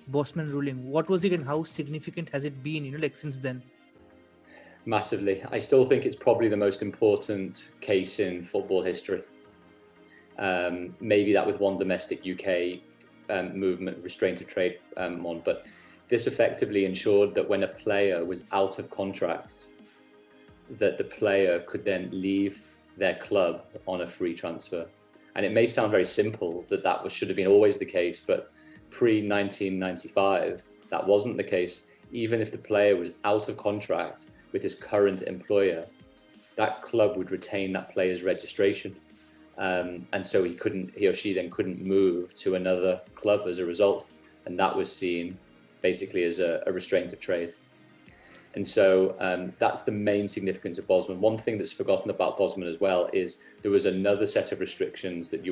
Bosman ruling. What was it and how significant has it been, since then? Massively. I still think it's probably the most important case in football history. Maybe that with one domestic UK movement, restraint of trade one, but this effectively ensured that when a player was out of contract, that the player could then leave their club on a free transfer. And it may sound very simple that should have been always the case, but pre-1995, that wasn't the case. Even if the player was out of contract with his current employer, that club would retain that player's registration. And so he or she then couldn't move to another club as a result. And that was seen basically as a restraint of trade. And so that's the main significance of Bosman. One thing that's forgotten about Bosman as well is there was another set of restrictions that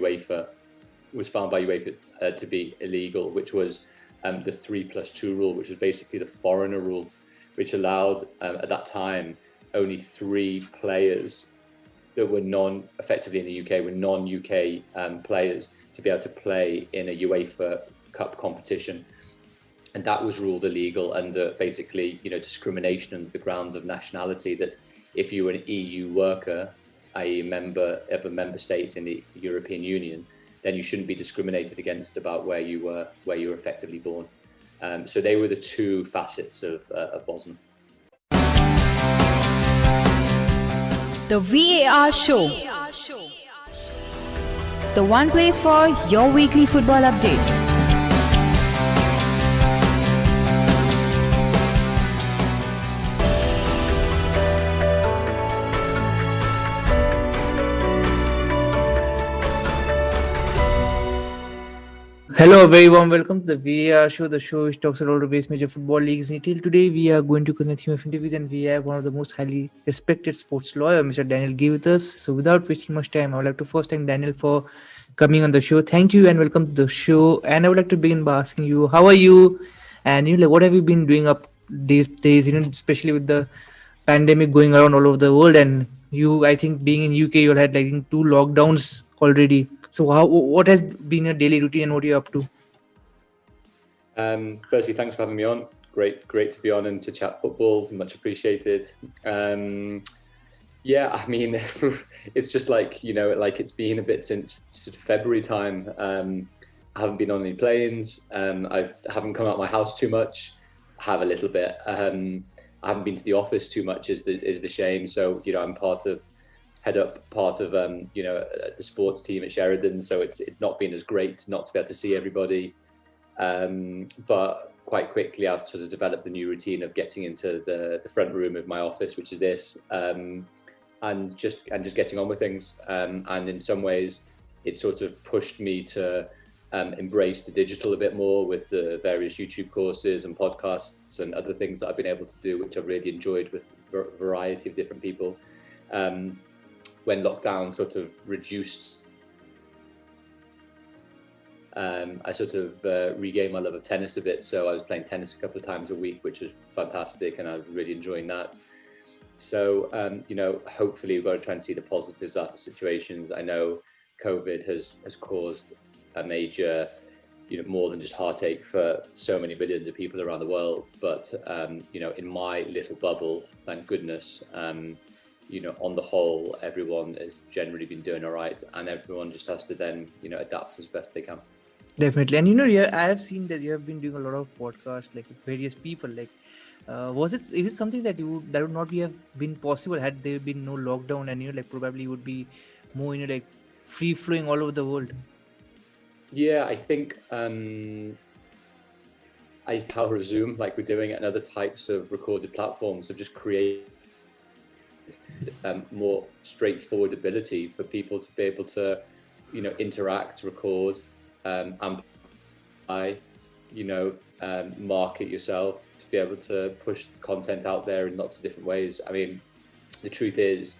was found by UEFA to be illegal, which was the 3+2 rule, which was basically the foreigner rule, which allowed at that time only 3 players that were effectively in the UK, were non-UK players to be able to play in a UEFA Cup competition. And that was ruled illegal under basically, discrimination under the grounds of nationality, that if you were an EU worker, i.e. a member of a member state in the European Union, then you shouldn't be discriminated against about where you were effectively born. So they were the 2 facets of Bosman. The VAR Show. The one place for your weekly football update. Hello, a very warm welcome to the VAR show, the show which talks about the base major football leagues. Until today, we are going to connect the theme of interviews, and we have one of the most highly respected sports lawyer, Mr. Daniel Geey, with us. So, without wasting much time, I would like to first thank Daniel for coming on the show. Thank you and welcome to the show. And I would like to begin by asking you, how are you? And what have you been doing up these days? Especially with the pandemic going around all over the world, and I think, being in UK, you had 2 lockdowns already. So what has been your daily routine and what are you up to? Firstly, thanks for having me on. Great to be on and to chat football. Much appreciated. Yeah, I mean, it's just like it's been a bit since sort of February time. I haven't been on any planes. I haven't come out of my house too much. I have a little bit. I haven't been to the office too much is the shame. So, I'm head up part of the sports team at Sheridan, so it's not been as great not to be able to see everybody, but quite quickly I've sort of developed the new routine of getting into the front room of my office, which is this, and just getting on with things, and in some ways it sort of pushed me to embrace the digital a bit more with the various YouTube courses and podcasts and other things that I've been able to do, which I've really enjoyed with a variety of different people. When lockdown sort of reduced, I sort of regained my love of tennis a bit. So I was playing tennis a couple of times a week, which was fantastic, and I was really enjoying that. So, hopefully we've got to try and see the positives out of situations. I know COVID has caused a major, more than just heartache for so many millions of people around the world. But, in my little bubble, thank goodness, on the whole, everyone has generally been doing all right, and everyone just has to then, adapt as best they can. Definitely. And I have seen that you have been doing a lot of podcasts with various people. Is it something that would not have been possible had there been no lockdown, and probably would be more free flowing all over the world? Yeah, I think how resume like we're doing it, and other types of recorded platforms have just created more straightforward ability for people to be able to, interact, record, amplify, market yourself, to be able to push content out there in lots of different ways. I mean, the truth is,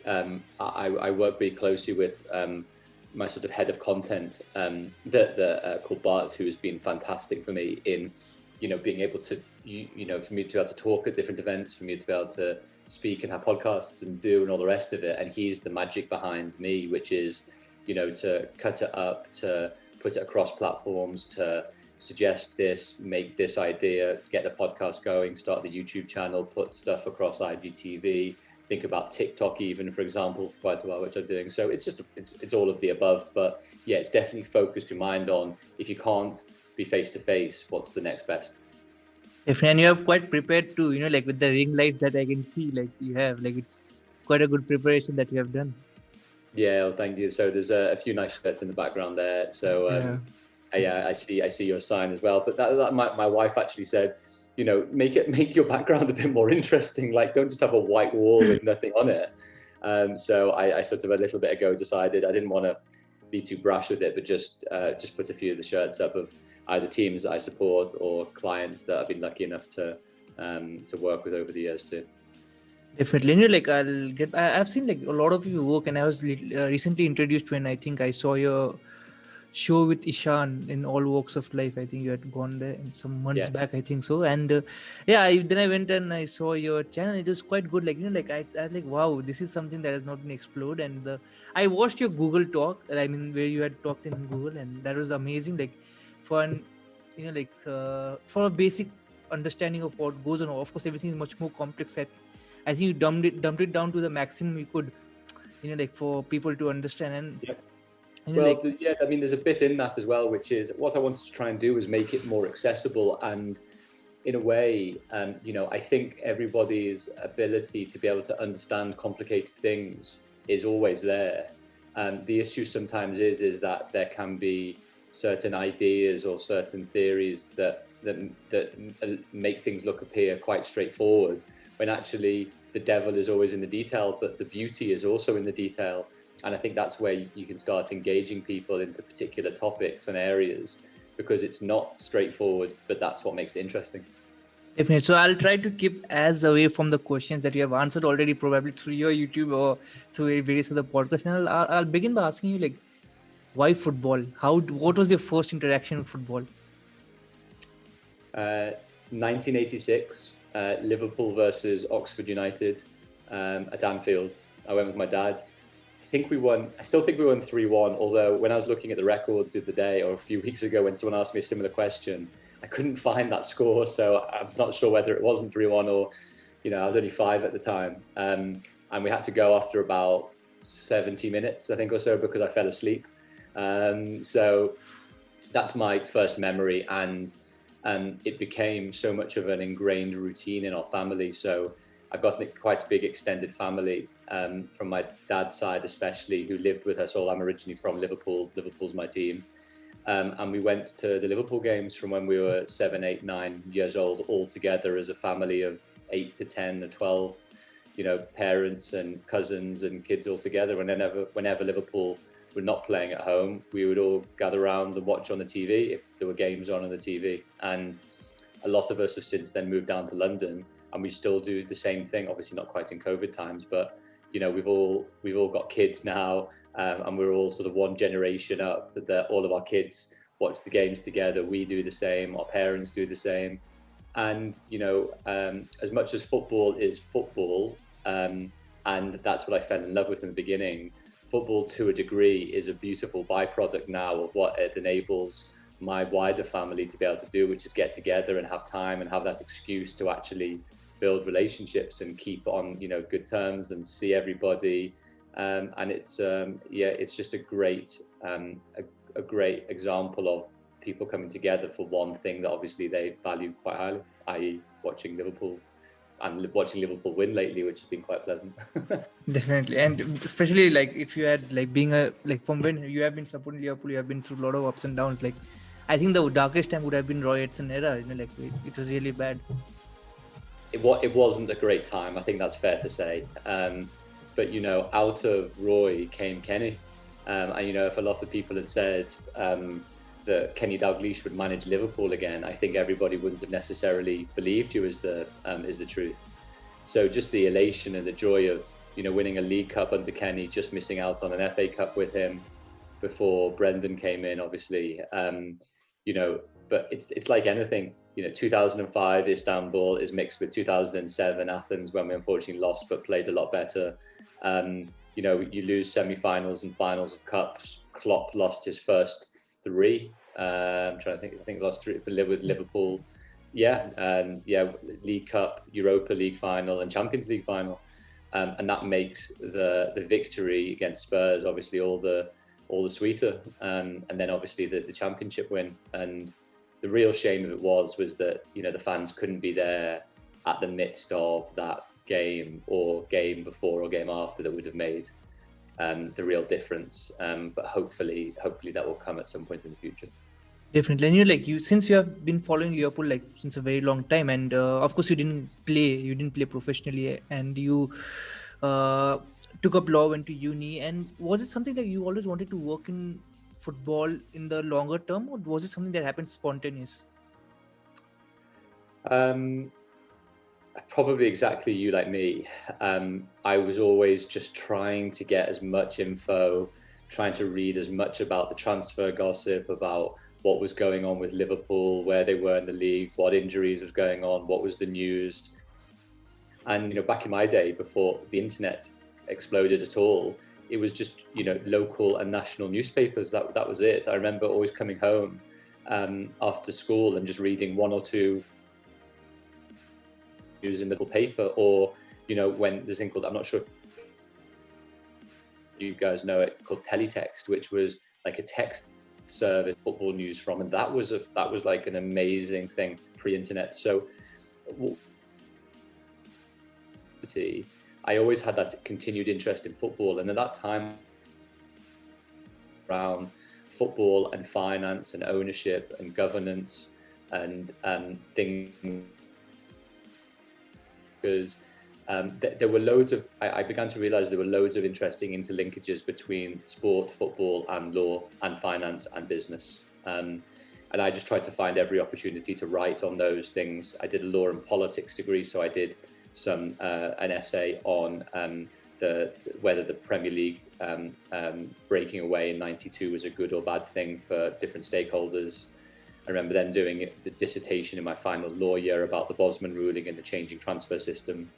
I work really closely with my sort of head of content, called Bart, who has been fantastic for me in, being able to, for me to be able to talk at different events, for me to be able to speak and have podcasts and all the rest of it. And he's the magic behind me, which is, to cut it up, to put it across platforms, to suggest this, make this idea, get the podcast going, start the YouTube channel, put stuff across IGTV, think about TikTok even, for example, for quite a while, which I'm doing. So it's just, it's all of the above. But yeah, it's definitely focused your mind on, if you can't be face to face, what's the next best? Definitely, and you have quite prepared too, like with the ring lights that I can see, like you have, like it's quite a good preparation that you have done. Yeah, well, thank you. So there's a few nice shirts in the background there. So Yeah. I see your sign as well. But my wife actually said, make your background a bit more interesting. Like, don't just have a white wall with nothing on it. So I sort of a little bit ago decided I didn't want to be too brash with it, but just put a few of the shirts up of either teams that I support or clients that I've been lucky enough to work with over the years too. Definitely, like I've seen like a lot of your work, and I was recently introduced when I think I saw your show with Ishan in All Walks of Life. I think you had gone there some months Yes. back, I think so. And yeah, then I went and I saw your channel. It was quite good. Like like I was like, wow, this is something that has not been explored. And I watched your Google talk. I mean, where you had talked in Google, and that was amazing. Like for an, like for a basic understanding of what goes on. Of course, everything is much more complex. I think you dumped it down to the maximum you could, like for people to understand. And Yeah. like I mean, there's a bit in that as well, which is what I wanted to try and do was make it more accessible. And in a way, I think everybody's ability to be able to understand complicated things is always there. The issue sometimes is that there can be certain ideas or certain theories that make things appear quite straightforward, when actually the devil is always in the detail, but the beauty is also in the detail. And I think that's where you can start engaging people into particular topics and areas, because it's not straightforward, but that's what makes it interesting. definitely. So I'll try to keep as away from the questions that you have answered already, probably through your YouTube or through various other podcasts. And I'll begin by asking you, like, why football? What was your first interaction with football? 1986, Liverpool versus Oxford United at Anfield. I went with my dad. I still think we won 3-1, although when I was looking at the records the other day or a few weeks ago when someone asked me a similar question, I couldn't find that score, so I'm not sure whether it wasn't 3-1 or, I was only 5 at the time. And we had to go after about 70 minutes, I think, or so, because I fell asleep. So that's my first memory, and it became so much of an ingrained routine in our family. So I've got quite a big extended family, from my dad's side especially, who lived with us all. I'm originally from Liverpool. Liverpool's my team. And we went to the Liverpool games from when we were 7, 8, 9 years old, all together as a family of 8 to 10 or 12, parents and cousins and kids all together. And whenever Liverpool were not playing at home, we would all gather around and watch on the TV if there were games on the TV. And a lot of us have since then moved down to London, and we still do the same thing. Obviously not quite in COVID times, but we've all got kids now, and we're all sort of one generation up, that all of our kids watch the games together. We do the same, our parents do the same. And as much as football is football, and that's what I fell in love with in the beginning, football to a degree is a beautiful byproduct now of what it enables my wider family to be able to do, which is get together and have time and have that excuse to actually build relationships and keep on good terms and see everybody. And it's just a great example of people coming together for one thing that obviously they value quite highly, i.e. watching Liverpool win lately, which has been quite pleasant. Definitely, and especially like if you had like being from when you have been supporting Liverpool, you have been through a lot of ups and downs. Like I think the darkest time would have been Roy Edson era. It was really bad. It wasn't a great time, I think that's fair to say. But out of Roy came Kenny, and if a lot of people had said that Kenny Dalglish would manage Liverpool again, I think everybody wouldn't have necessarily believed you is the truth. So just the elation and the joy of winning a League Cup under Kenny, just missing out on an FA Cup with him before Brendan came in, obviously. But it's like anything. 2005 Istanbul is mixed with 2007 Athens, when we unfortunately lost but played a lot better. You lose semi-finals and finals of cups. Klopp lost his first 3 I'm trying to think. I think the last three with Liverpool. Yeah, League Cup, Europa League final, and Champions League final, and that makes the victory against Spurs obviously all the sweeter, and then obviously the Championship win. And the real shame of it was that the fans couldn't be there at the midst of that game or game before or game after that would have made the real difference. But hopefully that will come at some point in the future. Definitely. And since you have been following Liverpool like since a very long time, and of course you didn't play professionally, and you uh, took up law, went to uni. And was it something that you always wanted to work in football in the longer term, or was it something that happened spontaneous? Um, Probably exactly you like me. I was always just trying to get as much info, trying to read as much about the transfer gossip, about what was going on with Liverpool, where they were in the league, what injuries was going on, what was the news. And back in my day, before the internet exploded at all, it was just local and national newspapers. That was it. I remember always coming home after school and just reading one or two news in the little paper, or when there's a thing called, I'm not sure if you guys know it, called teletext, which was like a text service football news from, and that was like an amazing thing pre-internet. So I always had that continued interest in football, and at that time around football and finance and ownership and governance and things, because there were loads of, I began to realize there were loads of interesting interlinkages between sport, football and law and finance and business. And I just tried to find every opportunity to write on those things. I did a law and politics degree, so I did an essay on whether the Premier League breaking away in '92 was a good or bad thing for different stakeholders. I remember then doing the dissertation in my final law year about the Bosman ruling and the changing transfer system.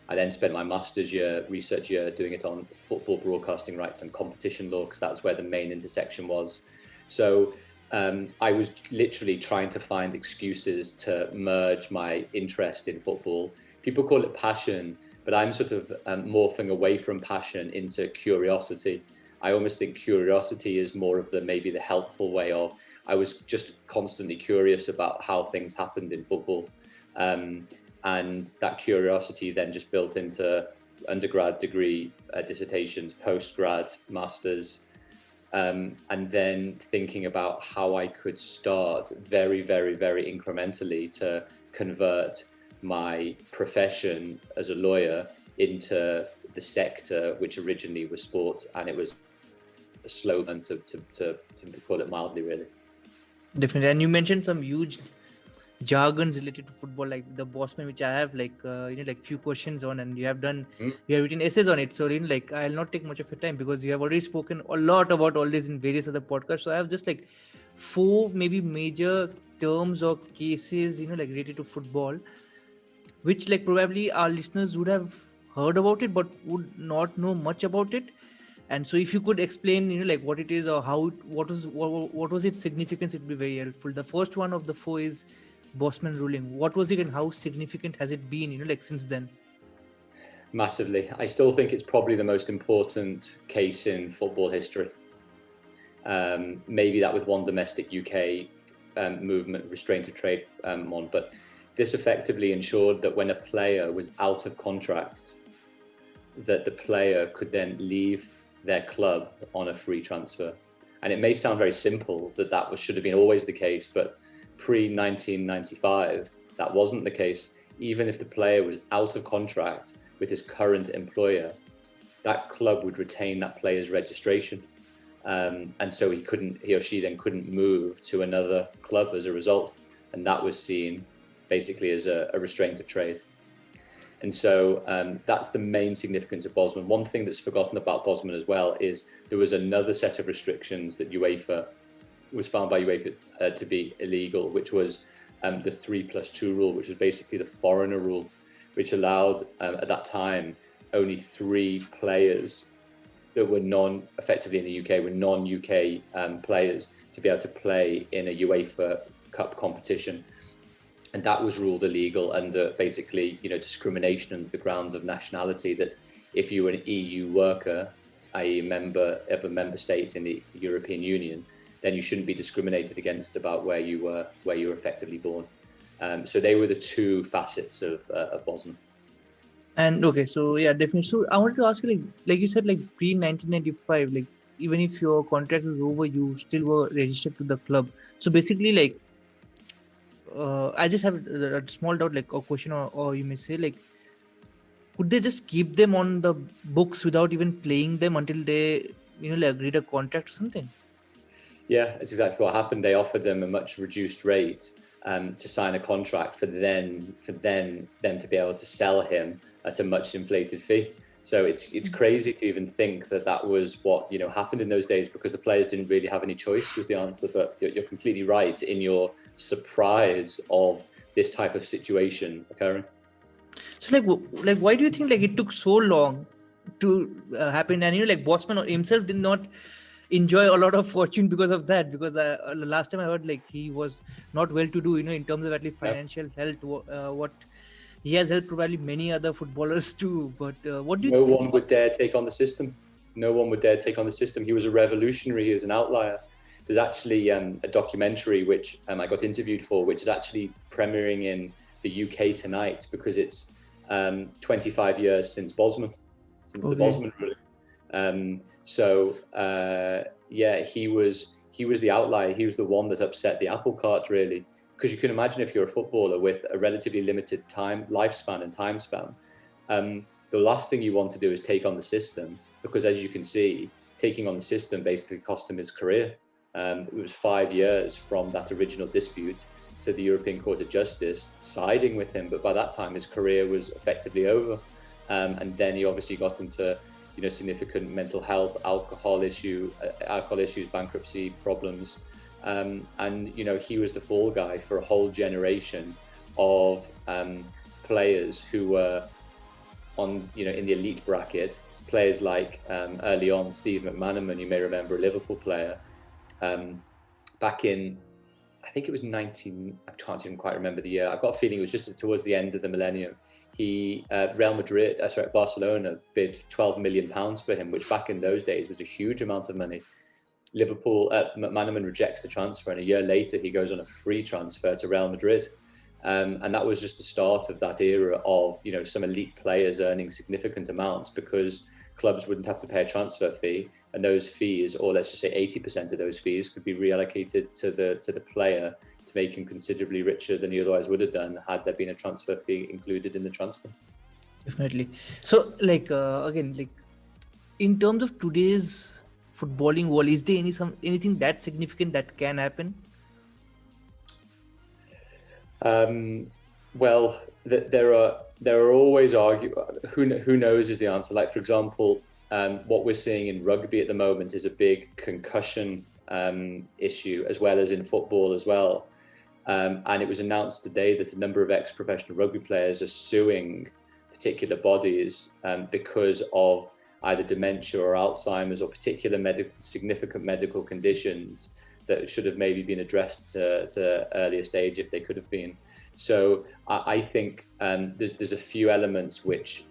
I then spent my master's research year doing it on football broadcasting rights and competition law, because that was where the main intersection was. So I was literally trying to find excuses to merge my interest in football. People call it passion, but I'm sort of morphing away from passion into curiosity. I almost think curiosity is more of maybe the helpful way of, I was just constantly curious about how things happened in football. And that curiosity then just built into undergrad degree dissertations, postgrad, masters, and then thinking about how I could start very, very, very incrementally to convert my profession as a lawyer into the sector, which originally was sport, and it was a slow burn to put it mildly, really. Definitely. And you mentioned some huge jargons related to football, like the Bosman, which I have few questions on, and you have written essays on it. So I'll not take much of your time, because you have already spoken a lot about all this in various other podcasts. So I have just like 4 maybe major terms or cases related to football, which probably our listeners would have heard about it but would not know much about it. And so if you could explain what it is, or what was its significance, it would be very helpful. The first one of the 4 is Bosman ruling. What was it, and how significant has it been since then? Massively. I still think it's probably the most important case in football history. Maybe that with one domestic UK movement, restraint of trade on, but this effectively ensured that when a player was out of contract, that the player could then leave their club on a free transfer. And it may sound very simple that should have been always the case, but pre-1995, that wasn't the case. Even if the player was out of contract with his current employer, that club would retain that player's registration. And so he or she then couldn't move to another club as a result. And that was seen basically as a restraint of trade. And so that's the main significance of Bosman. One thing that's forgotten about Bosman as well is there was another set of restrictions that was found by UEFA to be illegal, which was the 3+2 rule, which was basically the foreigner rule, which allowed at that time only 3 players that were effectively in the UK, were non-UK players to be able to play in a UEFA Cup competition. And that was ruled illegal under basically, discrimination under the grounds of nationality, that if you were an EU worker, i.e. a member of a member state in the European Union, then you shouldn't be discriminated against about where you were effectively born. So they were the two facets of Bosman. And okay, so yeah, definitely. So I wanted to ask you, like you said, like pre 1995, like even if your contract was over, you still were registered to the club. So basically, like, I just have a small doubt, like a question, or you may say, like, could they just keep them on the books without even playing them until they, like agreed a contract or something? Yeah, that's exactly what happened. They offered them a much reduced rate to sign a contract for them to be able to sell him at a much inflated fee. So it's crazy to even think that was what happened in those days, because the players didn't really have any choice, was the answer. But you're completely right in your surprise of this type of situation occurring. So like why do you think like it took so long to happen? And like Botsman himself did not enjoy a lot of fortune because of that, because the last time I heard, like, he was not well to do, in terms of at least financial health. What he has helped probably many other footballers too, but what do you No think? one would dare take on the system. No one would dare take on the system. He was a revolutionary. He was an outlier. There's actually a documentary which I got interviewed for, which is actually premiering in the UK tonight, because it's 25 years since Bosman, the Bosman ruling. Yeah, he was the outlier. He was the one that upset the apple cart, really, because you can imagine, if you're a footballer with a relatively limited lifespan and time span, the last thing you want to do is take on the system, because as you can see, taking on the system basically cost him his career. It was 5 years from that original dispute to the European Court of Justice siding with him, but by that time his career was effectively over. And then he obviously got into significant mental health, alcohol issues, bankruptcy problems, and he was the fall guy for a whole generation of players who were on in the elite bracket. Players like early on Steve McManaman, you may remember, a Liverpool player, back in, I think it was I can't even quite remember the year. I've got a feeling it was just towards the end of the millennium. Barcelona bid £12 million for him, which back in those days was a huge amount of money. Liverpool, McManaman rejects the transfer, and a year later he goes on a free transfer to Real Madrid. And that was just the start of that era of some elite players earning significant amounts, because clubs wouldn't have to pay a transfer fee, and those fees, or let's just say 80% of those fees, could be reallocated to the player to make him considerably richer than he otherwise would have done had there been a transfer fee included in the transfer. Definitely. So like again, like in terms of today's footballing world, is there anything that significant that can happen? Well, there are always who knows is the answer. Like, for example, what we're seeing in rugby at the moment is a big concussion issue, as well as in football as well. And it was announced today that a number of ex-professional rugby players are suing particular bodies because of either dementia or Alzheimer's, or particular significant medical conditions that should have maybe been addressed to earlier stage if they could have been. So I think there's a few elements which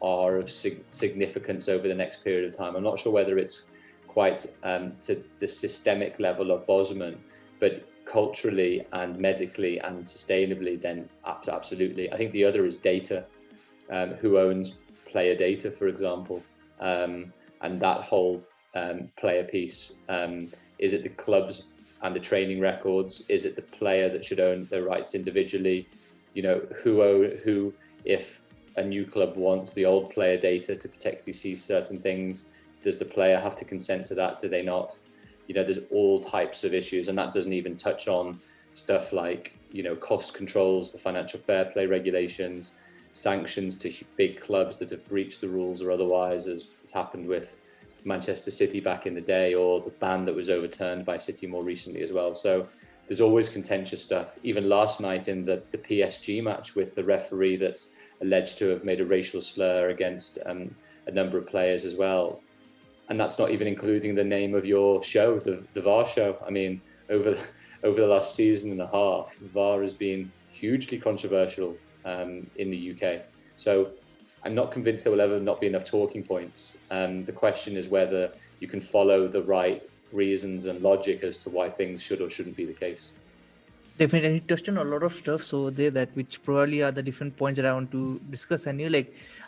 are of significance over the next period of time. I'm not sure whether it's quite to the systemic level of Bosman, but culturally and medically and sustainably, then absolutely. I think the other is data. Who owns player data, for example, and that whole player piece. Is it the clubs and the training records? Is it the player that should own the rights individually? Who, if a new club wants the old player data to particularly see certain things, does the player have to consent to that? Do they not? There's all types of issues, and that doesn't even touch on stuff like, cost controls, the financial fair play regulations, sanctions to big clubs that have breached the rules or otherwise, as has happened with Manchester City back in the day, or the ban that was overturned by City more recently as well. So there's always contentious stuff. Even last night in the PSG match, with the referee that's alleged to have made a racial slur against a number of players as well. And that's not even including the name of your show, the VAR show. I mean, over the last season and a half, VAR has been hugely controversial in the UK. So I'm not convinced there will ever not be enough talking points. The question is whether you can follow the right reasons and logic as to why things should or shouldn't be the case. Definitely, and he touched on a lot of stuff. So there, that which probably are the different points that I want to discuss. And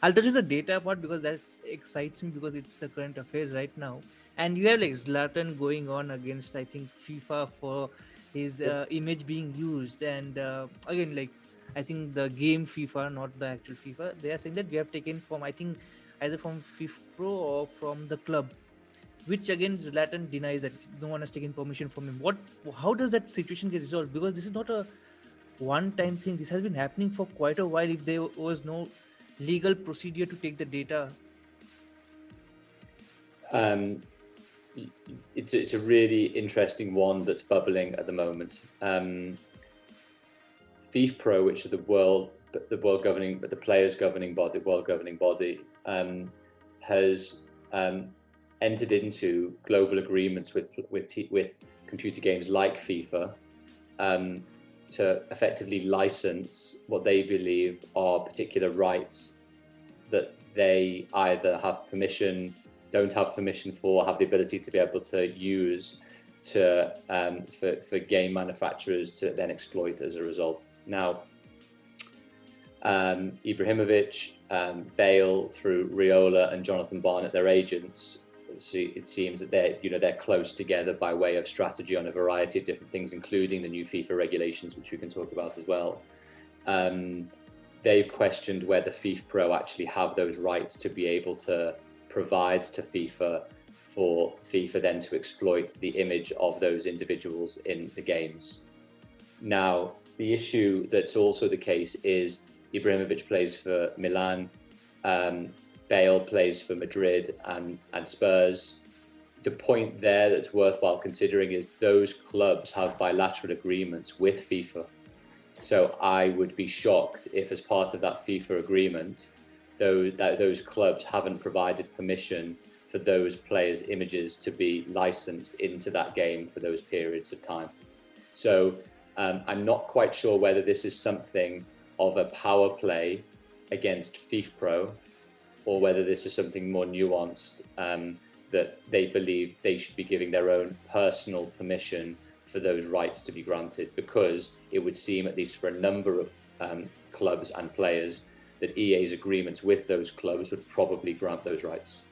I'll touch on the data part because that excites me because it's the current affairs right now. And you have like Zlatan going on against I think FIFA for his image being used. And again, like I think the game FIFA, not the actual FIFA, they are saying that we have taken from I think either from FIFA Pro or from the club, which again Zlatan denies that no one has taken permission from him. How does that situation get resolved? Because this is not a one-time thing. This has been happening for quite a while. If there was no legal procedure to take the data, Um, it's a really interesting one that's bubbling at the moment. FIFA Pro, which is the world governing, but the players governing body, world governing body, has entered into global agreements with computer games like FIFA to effectively license what they believe are particular rights that they either have permission, don't have permission for, have the ability to be able to use to for game manufacturers to then exploit as a result. Now, Ibrahimovic, Bale, through Riola and Jonathan Barnett, their agents, so it seems that they're close together by way of strategy on a variety of different things, including the new FIFA regulations, which we can talk about as well. They've questioned whether FIFA Pro actually have those rights to be able to provide to FIFA for FIFA then to exploit the image of those individuals in the games. Now, the issue that's also the case is Ibrahimovic plays for Milan, Bale plays for Madrid and Spurs. The point there that's worthwhile considering is those clubs have bilateral agreements with FIFA. So I would be shocked if, as part of that FIFA agreement, those clubs haven't provided permission for those players' images to be licensed into that game for those periods of time. So I'm not quite sure whether this is something of a power play against FIFA Pro, or whether this is something more nuanced, that they believe they should be giving their own personal permission for those rights to be granted, because it would seem, at least for a number of clubs and players, that EA's agreements with those clubs would probably grant those rights.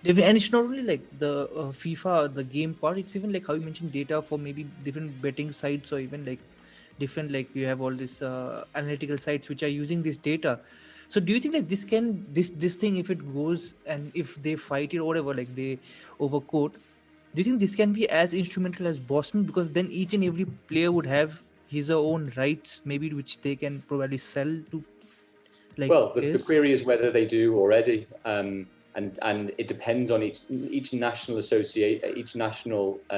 and it's not only like the FIFA, the game part. It's even like how you mentioned data for maybe different betting sites, or even like different, like you have all these analytical sites which are using this data. So do you think like this thing, if it goes and if they fight it or whatever, like they overcoat, do you think this can be as instrumental as Boston? Because then each and every player would have his own rights, maybe, which they can probably sell to. Well, the query is whether they do already, and it depends on each national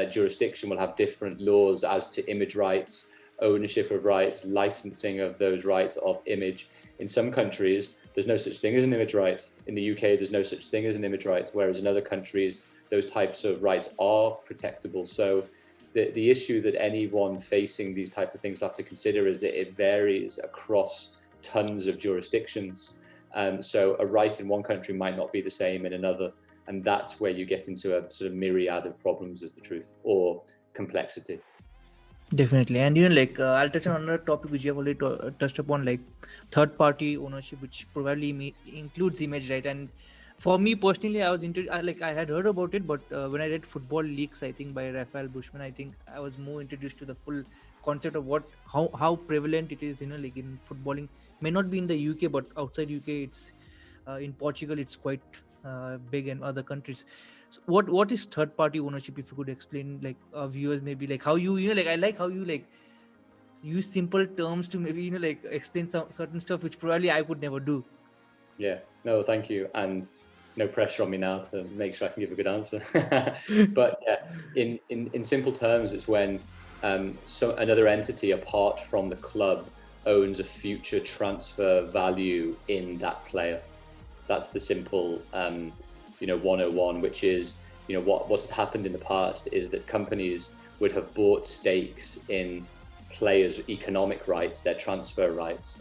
jurisdiction will have different laws as to image rights, ownership of rights, licensing of those rights of image. In some countries, there's no such thing as an image right. In the UK, there's no such thing as an image right, whereas in other countries, those types of rights are protectable. So the issue that anyone facing these type of things have to consider is that it varies across tons of jurisdictions. So a right in one country might not be the same in another. And that's where you get into a sort of myriad of problems, is the truth, or complexity. Definitely. And I'll touch on another topic which you have already touched upon, like third party ownership, which probably includes image, right? And for me personally, I had heard about it, but when I read Football Leaks, I think by Raphael Bushman, I think I was more introduced to the full concept of how prevalent it is, like in footballing. May not be in the UK, but outside UK, it's in Portugal, it's quite big, and other countries. So what is third party ownership? If you could explain, like our viewers, maybe like how I like how you like use simple terms to maybe like explain some certain stuff which probably I would never do. Yeah, no, thank you, and no pressure on me now to make sure I can give a good answer. But yeah, in simple terms, it's when so another entity apart from the club owns a future transfer value in that player. That's the simple 101, which is, what had happened in the past is that companies would have bought stakes in players' economic rights, their transfer rights,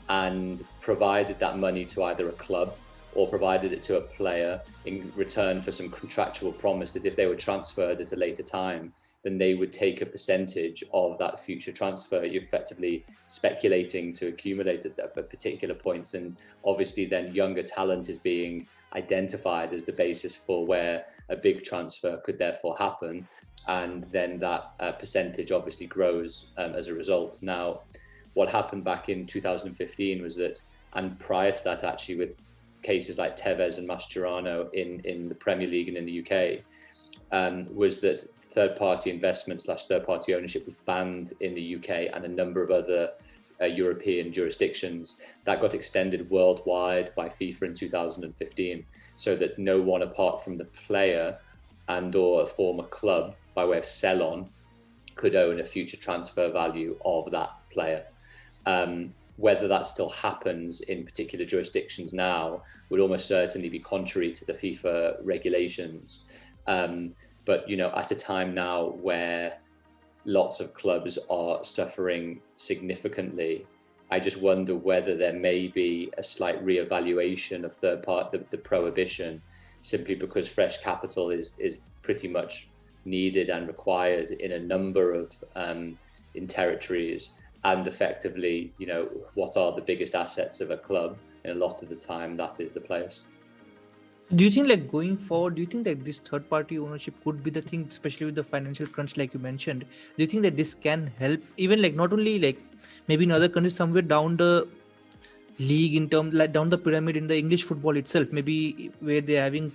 and provided that money to either a club or provided it to a player in return for some contractual promise that if they were transferred at a later time, then they would take a percentage of that future transfer. You're effectively speculating to accumulate at particular points. And obviously then younger talent is being identified as the basis for where a big transfer could therefore happen. And then that percentage obviously grows as a result. Now, what happened back in 2015 was that, and prior to that actually, with cases like Tevez and Mascherano in the Premier League and in the UK, was that third-party investment / third-party ownership was banned in the UK and a number of other European jurisdictions. That got extended worldwide by FIFA in 2015, so that no one apart from the player and or a former club by way of sell-on could own a future transfer value of that player. Whether that still happens in particular jurisdictions now would almost certainly be contrary to the FIFA regulations. But, at a time now where lots of clubs are suffering significantly, I just wonder whether there may be a slight reevaluation of the prohibition, simply because fresh capital is pretty much needed and required in a number of in territories. And effectively, what are the biggest assets of a club? And a lot of the time, that is the players. Do you think, like, going forward, do you think that this third party ownership could be the thing, especially with the financial crunch, like you mentioned? Do you think that this can help, even like not only like maybe in other countries, somewhere down the league, in terms like down the pyramid in the English football itself, maybe where they're having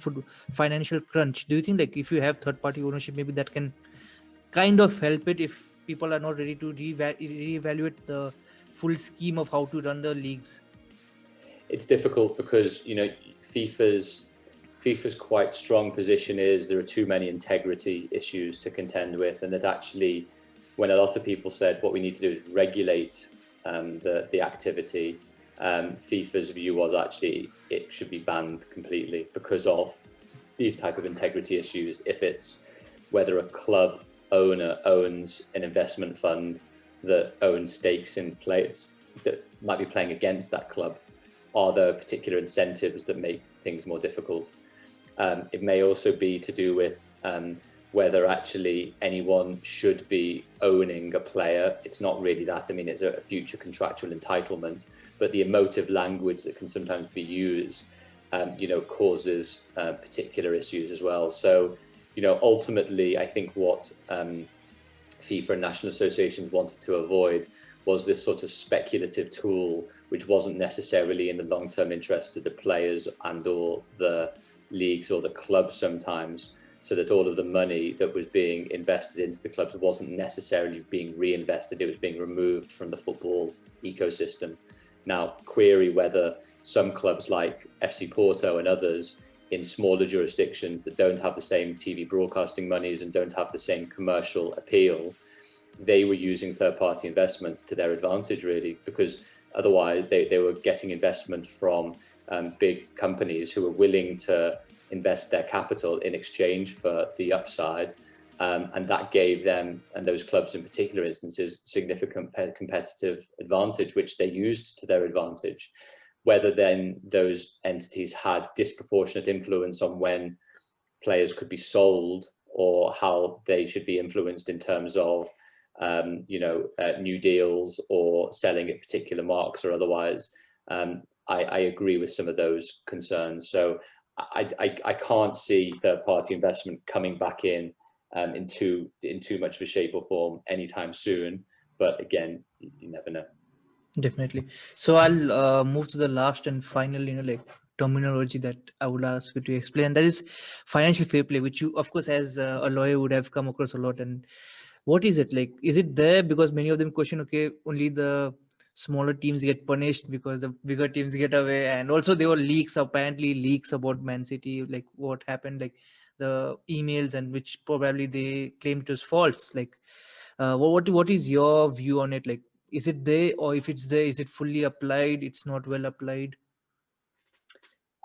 financial crunch? Do you think like if you have third party ownership, maybe that can kind of help it if people are not ready to reevaluate the full scheme of how to run the leagues? It's difficult because FIFA's quite strong position is there are too many integrity issues to contend with, and that actually, when a lot of people said what we need to do is regulate the activity, FIFA's view was actually it should be banned completely because of these type of integrity issues. If it's whether a club owner owns an investment fund that owns stakes in players that might be playing against that club, are there particular incentives that make things more difficult? It may also be to do with whether actually anyone should be owning a player. It's not really that. I mean, it's a future contractual entitlement, but the emotive language that can sometimes be used, causes particular issues as well. So, ultimately, I think what FIFA and national associations wanted to avoid was this sort of speculative tool, which wasn't necessarily in the long-term interests of the players and or the leagues or the clubs sometimes, so that all of the money that was being invested into the clubs wasn't necessarily being reinvested, it was being removed from the football ecosystem. Now, query whether some clubs like FC Porto and others in smaller jurisdictions that don't have the same TV broadcasting monies and don't have the same commercial appeal, they were using third-party investments to their advantage, really, because otherwise they were getting investment from big companies who were willing to invest their capital in exchange for the upside. And that gave them, and those clubs in particular instances, significant competitive advantage, which they used to their advantage. Whether then those entities had disproportionate influence on when players could be sold or how they should be influenced in terms of new deals or selling at particular marks or otherwise, I agree with some of those concerns. So I can't see third-party investment coming back in too much of a shape or form anytime soon. But again, you never know. Definitely. So I'll move to the last and final, like terminology that I would ask you to explain. And that is financial fair play, which you, of course, as a lawyer would have come across a lot. And what is it like? Is it there? Because many of them question, okay, only the smaller teams get punished because the bigger teams get away. And also there were apparently leaks about Man City, like what happened, like the emails, and which probably they claimed it was false. Like, what is your view on it? Like, is it there, or if it's there, is it fully applied? It's not well applied.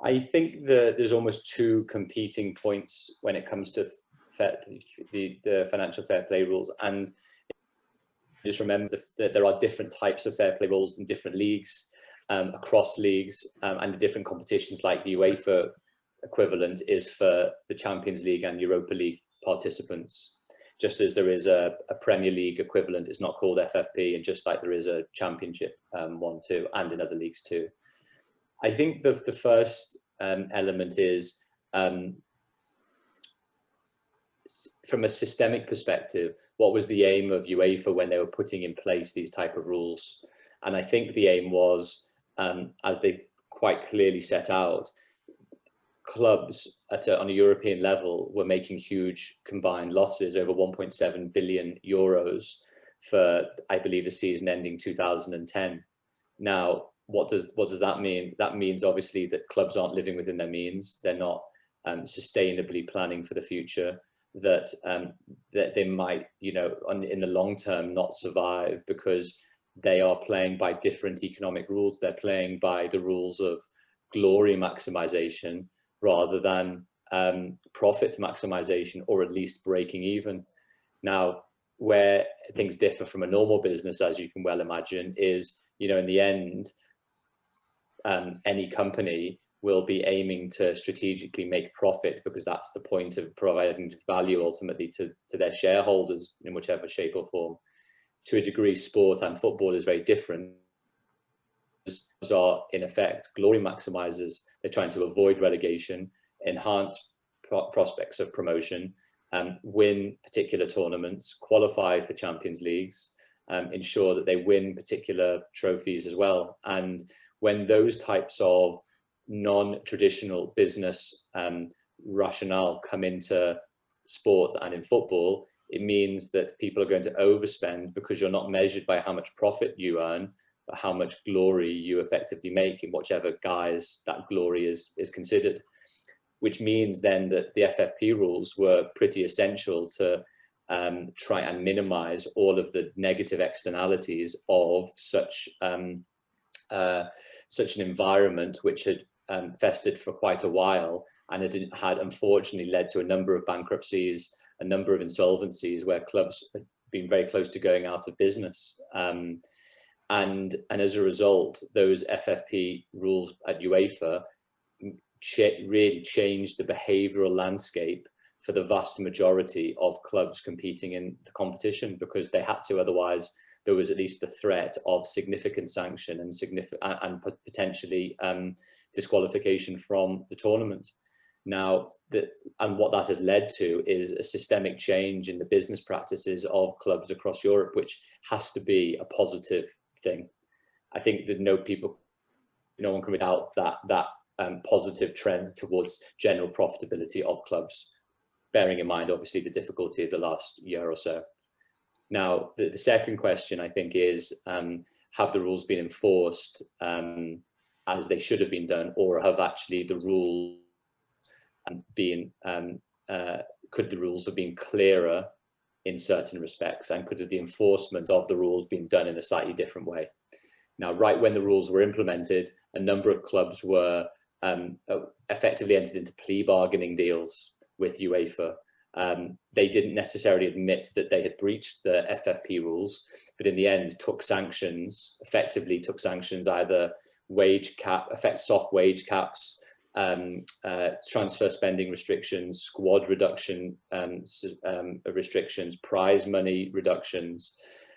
I think there's almost two competing points when it comes to the financial fair play rules, and just remember that there are different types of fair play rules in different leagues, across leagues, and the different competitions. Like the UEFA equivalent is for the Champions League and Europa League participants, just as there is a Premier League equivalent. It's not called FFP, and just like there is a Championship one too, and in other leagues too. I think the first element is, from a systemic perspective, what was the aim of UEFA when they were putting in place these type of rules? And I think the aim was, as they quite clearly set out, clubs on a European level were making huge combined losses, over 1.7 billion euros for, I believe, the season ending 2010. Now, what does that mean? That means obviously that clubs aren't living within their means. They're not sustainably planning for the future. That they might, in the long term, not survive because they are playing by different economic rules. They're playing by the rules of glory maximization rather than profit maximization, or at least breaking even. Now, where things differ from a normal business, as you can well imagine, is, in the end, any company will be aiming to strategically make profit, because that's the point of providing value ultimately to their shareholders in whichever shape or form. To a degree, sport and football is very different. Those are, in effect, glory maximizers. They're trying to avoid relegation, enhance prospects of promotion, win particular tournaments, qualify for Champions Leagues, ensure that they win particular trophies as well. And when those types of non-traditional business rationale come into sport and in football, it means that people are going to overspend, because you're not measured by how much profit you earn, but how much glory you effectively make in whichever guise that glory is considered. Which means then that the FFP rules were pretty essential to try and minimize all of the negative externalities of such an environment, which had festered for quite a while, and it had unfortunately led to a number of bankruptcies, a number of insolvencies, where clubs had been very close to going out of business. And as a result, those FFP rules at UEFA really changed the behavioural landscape for the vast majority of clubs competing in the competition, because they had to. Otherwise, there was at least the threat of significant sanction and potentially disqualification from the tournament. Now, and what that has led to is a systemic change in the business practices of clubs across Europe, which has to be a positive thing. I think that no one can doubt that positive trend towards general profitability of clubs, bearing in mind, obviously, the difficulty of the last year or so. Now, the second question, I think, is, have the rules been enforced as they should have been done, or have actually the rules could the rules have been clearer in certain respects, and could the enforcement of the rules been done in a slightly different way? Now, right when the rules were implemented, a number of clubs were effectively entered into plea bargaining deals with UEFA. They didn't necessarily admit that they had breached the FFP rules, but in the end effectively took sanctions, either soft wage caps, transfer spending restrictions, squad reduction restrictions, prize money reductions.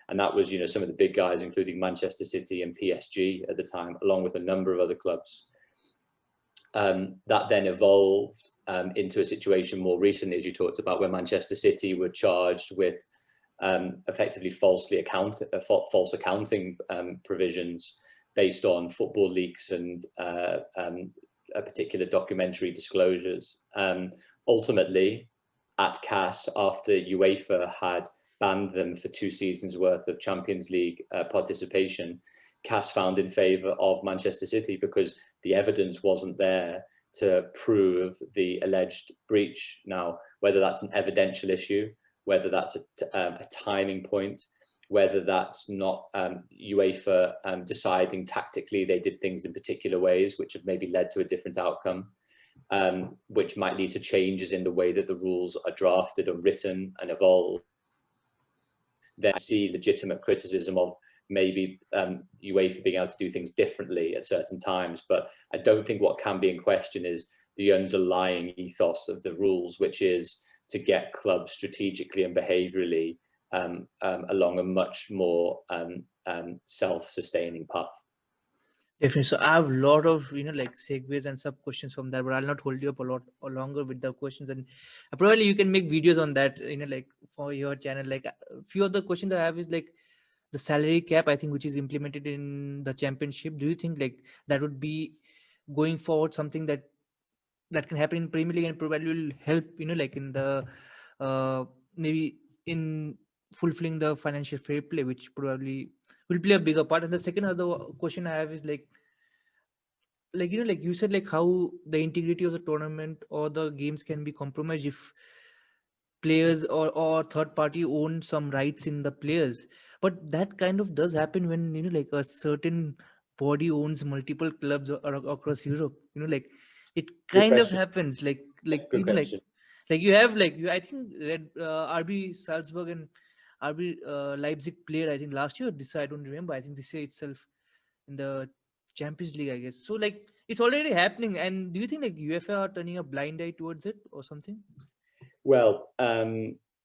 And that was, some of the big guys, including Manchester City and PSG at the time, along with a number of other clubs. That then evolved into a situation more recently, as you talked about, where Manchester City were charged with effectively false accounting provisions based on football leaks and particular documentary disclosures. Ultimately, at CAS, after UEFA had banned them for 2 seasons worth of Champions League participation, CAS found in favour of Manchester City, because the evidence wasn't there to prove the alleged breach. Now, whether that's an evidential issue, whether that's a timing point, whether that's not UEFA deciding tactically they did things in particular ways, which have maybe led to a different outcome, which might lead to changes in the way that the rules are drafted and written and evolved. Then I see legitimate criticism of maybe UEFA being able to do things differently at certain times. But I don't think what can be in question is the underlying ethos of the rules, which is to get clubs strategically and behaviourally along a much more self-sustaining path. Definitely. So I have a lot of like segues and sub questions from that, but I'll not hold you up a lot or longer with the questions. And probably you can make videos on that, like for your channel. Like a few of the questions that I have is like the salary cap, I think, which is implemented in the championship. Do you think like that would be going forward something that can happen in Premier League and probably will help, like in the maybe in fulfilling the financial fair play, which probably will play a bigger part. And the second other question I have is like like you said, like how the integrity of the tournament or the games can be compromised if players or third party own some rights in the players. But that kind of does happen when like a certain body owns multiple clubs across Europe. Like it Good kind of question. happens like Good question. like you have like I think RB Salzburg and RB Leipzig played, I think last year, this I don't remember, I think this year itself in the Champions League, I guess. So like it's already happening. And do you think like UEFA are turning a blind eye towards it or something? Well,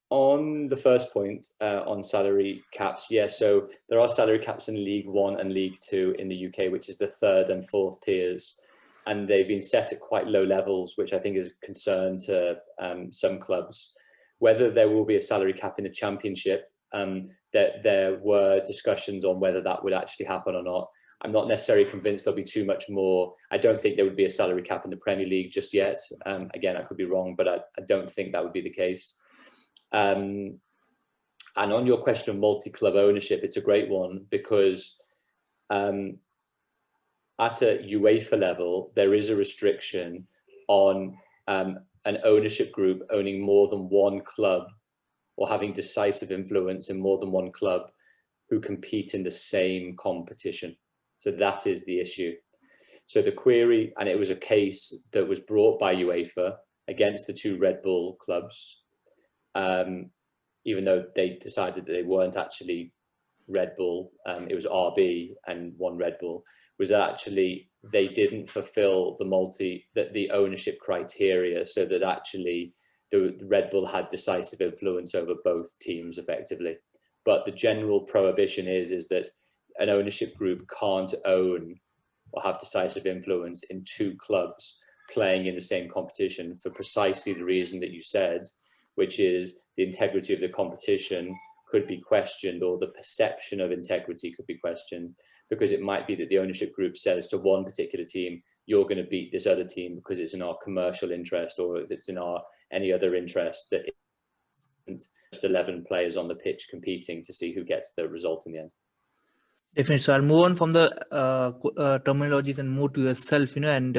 on the first point on salary caps, yes. So there are salary caps in League One and League Two in the UK, which is the third and fourth tiers, and they've been set at quite low levels, which I think is a concern to some clubs. Whether there will be a salary cap in the Championship, there were discussions on whether that would actually happen or not. I'm not necessarily convinced there'll be too much more. I don't think there would be a salary cap in the Premier League just yet. Again, I could be wrong, but I don't think that would be the case. And on your question of multi-club ownership, it's a great one because at a UEFA level, there is a restriction on an ownership group owning more than one club or having decisive influence in more than one club who compete in the same competition. So that is the issue. So the query, and it was a case that was brought by UEFA against the two Red Bull clubs, even though they decided that they weren't actually Red Bull, it was RB and one Red Bull, was actually they didn't fulfill the ownership criteria, so that actually the Red Bull had decisive influence over both teams effectively. But the general prohibition is that an ownership group can't own or have decisive influence in two clubs playing in the same competition for precisely the reason that you said, which is the integrity of the competition could be questioned, or the perception of integrity could be questioned, because it might be that the ownership group says to one particular team, you're going to beat this other team because it's in our commercial interest, or it's in our any other interest, that isn't just 11 players on the pitch competing to see who gets the result in the end. Definitely. So I'll move on from the terminologies and move to yourself, and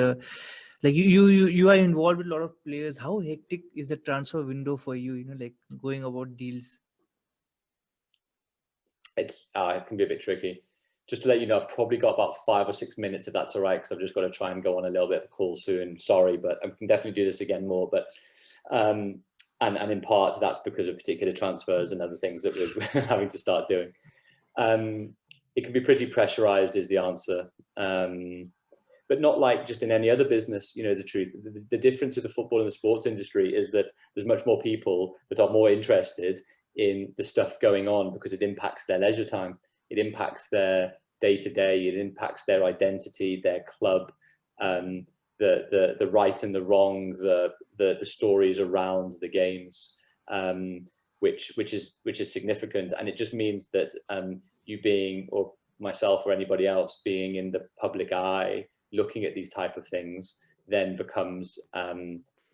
like you are involved with a lot of players. How hectic is the transfer window for you, like going about deals? It can be a bit tricky. Just to let you know, I've probably got about 5 or 6 minutes, if that's all right, because I've just got to try and go on a little bit of a call soon. Sorry, but I can definitely do this again more. But and in part, that's because of particular transfers and other things that we're having to start doing. It can be pretty pressurized, is the answer. But not like just in any other business. The truth, the difference with the football and the sports industry is that there's much more people that are more interested in the stuff going on because it impacts their leisure time. It impacts their day-to-day. It impacts their identity, their club, the right and the wrong, the stories around the games, which is significant. And it just means that you being, or myself or anybody else being in the public eye, looking at these type of things, then becomes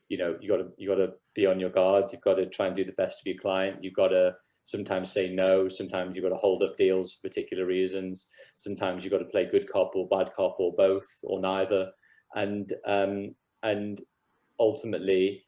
you got to be on your guard. You've got to try and do the best for your client. You've got to sometimes say no. Sometimes you've got to hold up deals for particular reasons. Sometimes you've got to play good cop or bad cop, or both, or neither. And ultimately,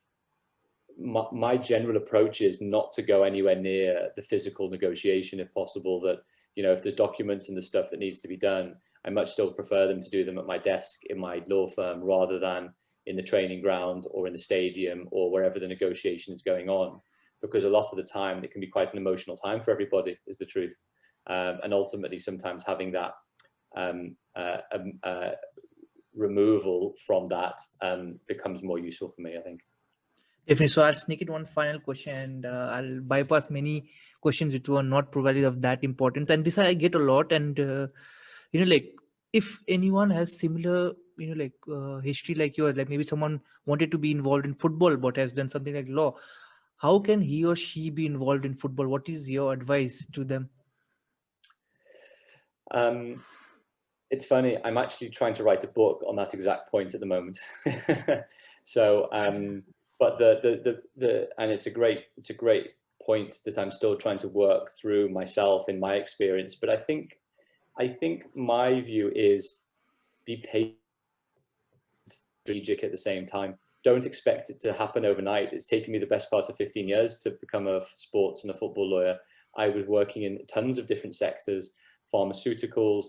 my general approach is not to go anywhere near the physical negotiation if possible. That, if there's documents and the stuff that needs to be done, I much still prefer them to do them at my desk in my law firm rather than in the training ground or in the stadium or wherever the negotiation is going on, because a lot of the time it can be quite an emotional time for everybody, is the truth. And ultimately sometimes having that removal from that becomes more useful for me, I think. Definitely. So I'll sneak in one final question, and I'll bypass many questions which were not probably of that importance. And this I get a lot. And like, if anyone has similar, history like yours, like maybe someone wanted to be involved in football but has done something like law, how can he or she be involved in football? What is your advice to them? It's funny. I'm actually trying to write a book on that exact point at the moment. So, but and it's a great point that I'm still trying to work through myself in my experience. But I think my view is be patient, strategic at the same time. Don't expect it to happen overnight. It's taken me the best part of 15 years to become a sports and a football lawyer. I was working in tons of different sectors: pharmaceuticals,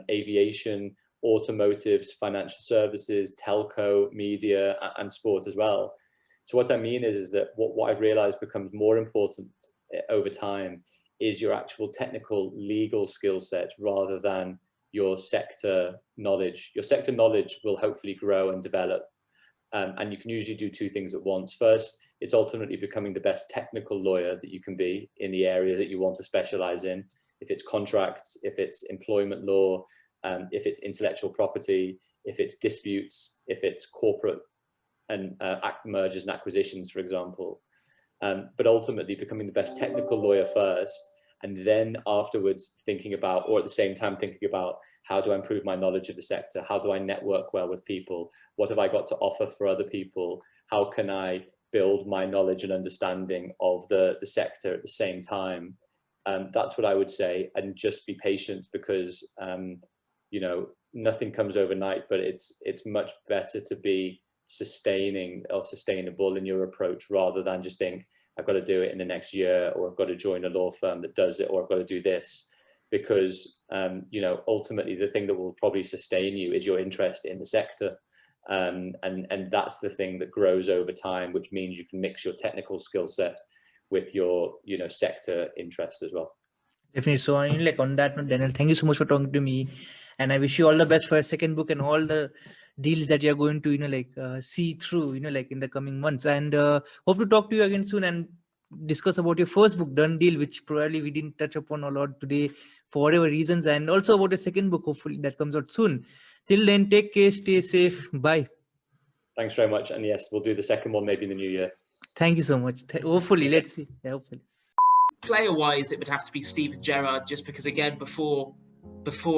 aviation, automotives, financial services, telco, media, and sport as well. So what I mean is that what I've realized becomes more important over time is your actual technical legal skill set rather than your sector knowledge. Your sector knowledge will hopefully grow and develop. And you can usually do two things at once. First, it's ultimately becoming the best technical lawyer that you can be in the area that you want to specialize in. If it's contracts, if it's employment law, if it's intellectual property, if it's disputes, if it's corporate and mergers and acquisitions, for example. But ultimately becoming the best technical lawyer first, and then afterwards thinking about, or at the same time thinking about, how do I improve my knowledge of the sector? How do I network well with people? What have I got to offer for other people? How can I build my knowledge and understanding of the sector at the same time? That's what I would say, and just be patient, because nothing comes overnight, but it's much better to be sustaining or sustainable in your approach rather than just think, I've got to do it in the next year, or I've got to join a law firm that does it, or I've got to do this. Because ultimately the thing that will probably sustain you is your interest in the sector, and that's the thing that grows over time, which means you can mix your technical skill set with your sector interest as well. Definitely. So, like, on that note, Daniel, thank you so much for talking to me, and I wish you all the best for your second book and all the deals that you're going to see through like in the coming months. And hope to talk to you again soon and discuss about your first book, Done Deal, which probably we didn't touch upon a lot today for whatever reasons, and also about your second book, hopefully that comes out soon. Till then, take care, stay safe, bye. Thanks very much, and yes, we'll do the second one maybe in the new year. Thank you so much. Hopefully, let's see. Yeah, hopefully. Player-wise, it would have to be Steven Gerrard, just because, again, before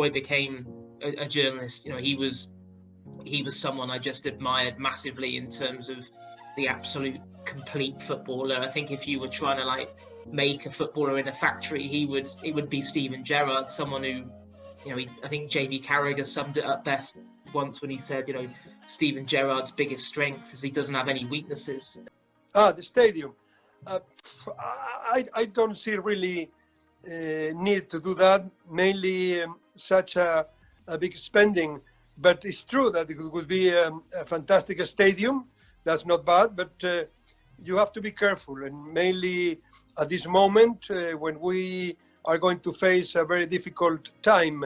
he became a journalist, he was someone I just admired massively in terms of the absolute complete footballer. I think if you were trying to make a footballer in a factory, it would be Steven Gerrard, someone who, I think JB Carragher summed it up best once when he said, Steven Gerrard's biggest strength is he doesn't have any weaknesses. The stadium. I don't see really need to do that, mainly such a big spending. But it's true that it would be a fantastic stadium. That's not bad, but you have to be careful, and mainly at this moment when we are going to face a very difficult time.